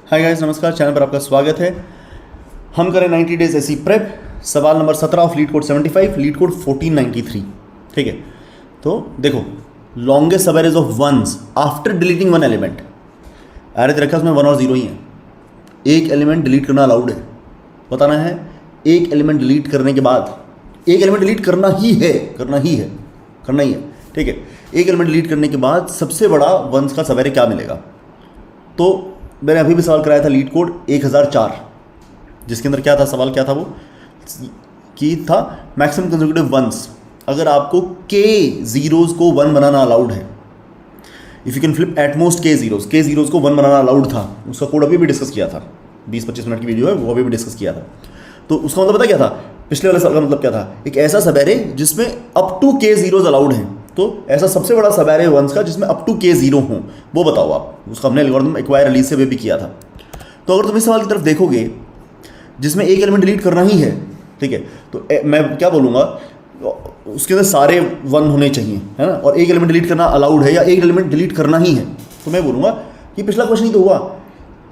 Hi guys, नमस्कार। Channel पर आपका स्वागत है। हम करें 90 डेज एसई प्रेप। सवाल number 17 of leetcode 75, leetcode 1493। ठीक है, तो देखो, longest subarrays of ones after deleting one element. Arrays रखा उसमें 1 और 0 ही है। एक एलिमेंट डिलीट करना अलाउड है। बताना है एक एलिमेंट डिलीट करने के बाद, एक एलिमेंट डिलीट करना ही है। ठीक है, एक एलिमेंट डिलीट करने के बाद सबसे बड़ा वंस का सब एरे क्या मिलेगा। तो मैंने अभी भी सवाल कराया था लीड कोड 1004, जिसके अंदर क्या था, सवाल क्या था वो कि था मैक्सिमम कंसेक्यूटिव वंस। अगर आपको के जीरोज को 1 बनाना अलाउड है, if you can flip at most के जीरोज को 1 बनाना अलाउड था। उसका कोड अभी भी डिस्कस किया था, 20-25 मिनट की वीडियो है, वो अभी भी डिस्कस किया था। तो उसका मतलब पता क्या था, पिछले वाले सवाल का मतलब क्या था, एक ऐसा सब एरे जिसमें up to K zeros allowed हैं। तो ऐसा सबसे बड़ा सब एरे वंस का जिसमें अप टू के 0 हों, वो बताओ आप। उसका हमने एल्गोरिथम एक्वायर रिलीज से वे भी किया था। तो अगर तुम इस सवाल की तरफ देखोगे जिसमें एक एलिमेंट डिलीट करना ही है, ठीक है, तो मैं क्या बोलूँगा, उसके अंदर सारे 1 होने चाहिए, है ना, और एक एलिमेंट डिलीट करना अलाउड है या एक एलिमेंट डिलीट करना ही है। तो मैं बोलूँगा कि पिछला क्वेश्चन ही तो हुआ,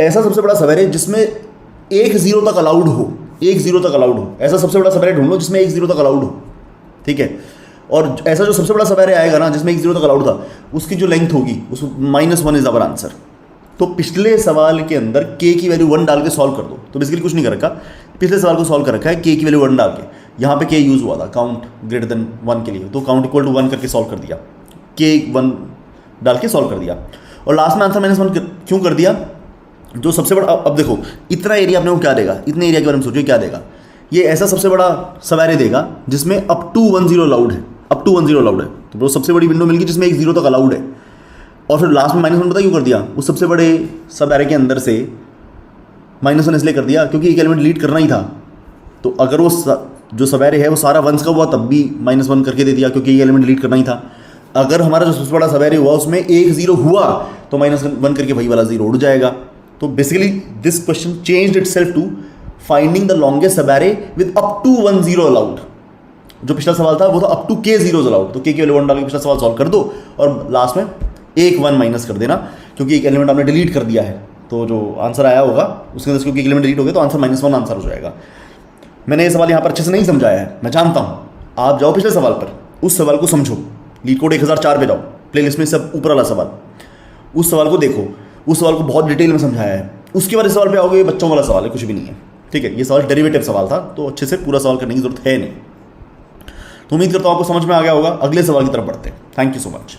ऐसा सबसे बड़ा सब एरे जिसमें 1 0 तक अलाउड हो, 1 0 तक अलाउड हो। ऐसा सबसे बड़ा सब एरे ढूंढ लो जिसमें 1 0 तक अलाउड हो। ठीक है, और ऐसा जो सबसे बड़ा सब एरे आएगा ना जिसमें 1 0 तक अलाउड था, उसकी जो लेंथ होगी उस -1 इज आवर आंसर। तो पिछले सवाल के अंदर के की वैल्यू 1 डाल के सॉल्व कर दो। तो बेसिकली कुछ नहीं कर रखा, पिछले सवाल को सॉल्व कर रखा है के की वैल्यू 1 डाल के। यहाँ पे के यूज हुआ था काउंट ग्रेटर देन 1 के लिए, तो काउंट इक्वल टू 1 करके सॉल्व कर दिया, के 1 डाल के सॉल्व कर दिया। और लास्ट में आंसर -1 क्यों कर दिया, जो सबसे बड़ा, अब देखो इतना एरिया अपने को क्या देगा, इतने एरिया के बारे में सोचिए क्या देगा। ये ऐसा सबसे बड़ा सब एरे देगा जिसमें अप टू 1 0 अलाउड है, अप टू 1 0 अलाउड है। तो वो सबसे बड़ी विंडो मिल गई जिसमें 1 0 तक अलाउड है। और फिर लास्ट में -1 पता क्यों कर दिया, उस सबसे बड़े सब एरे के अंदर से -1 इसलिए कर दिया क्योंकि एक एलिमेंट डिलीट करना ही था। तो अगर वो जो सब एरे है वो सारा वंस का हुआ तब भी -1 करके दे दिया क्योंकि ये एलिमेंट डिलीट करना ही था। अगर हमारा जो सबसे बड़ा सब एरे हुआ उसमें 1 0 हुआ तो -1 करके वही वाला 0 उड़ जाएगा। तो basically this question changed itself to finding the longest subarray with up to 1 0 allowed. जो पिछला सवाल था वो था up to K zeros allowed. तो के वैल्यू 1 डाल के पिछला सवाल सॉल्व कर दो और लास्ट में 1 माइनस कर देना क्योंकि एक एलिमेंट आपने डिलीट कर दिया है। तो जो आंसर आया होगा उसके अंदर क्योंकि एक एलिमेंट डिलीट हो गया तो आंसर -1 आंसर हो जाएगा। मैंने ये सवाल यहाँ पर अच्छे से नहीं समझाया है, मैं जानता हूँ। आप जाओ पिछले सवाल पर, उस सवाल को समझो, लीड कोड 1004 पे जाओ, प्लेलिस्ट में सब ऊपर वाला सवाल, उस सवाल को देखो, उस सवाल को बहुत डिटेल में समझाया है। उसके बाद इस सवाल पे आओगे, ये बच्चों वाला सवाल है, कुछ भी नहीं है। ठीक है, ये सवाल डेरिवेटिव सवाल था तो अच्छे से पूरा सवाल करने की जरूरत है नहीं। तो उम्मीद करता हूँ आपको समझ में आ गया होगा। अगले सवाल की तरफ बढ़ते हैं। Thank you so much.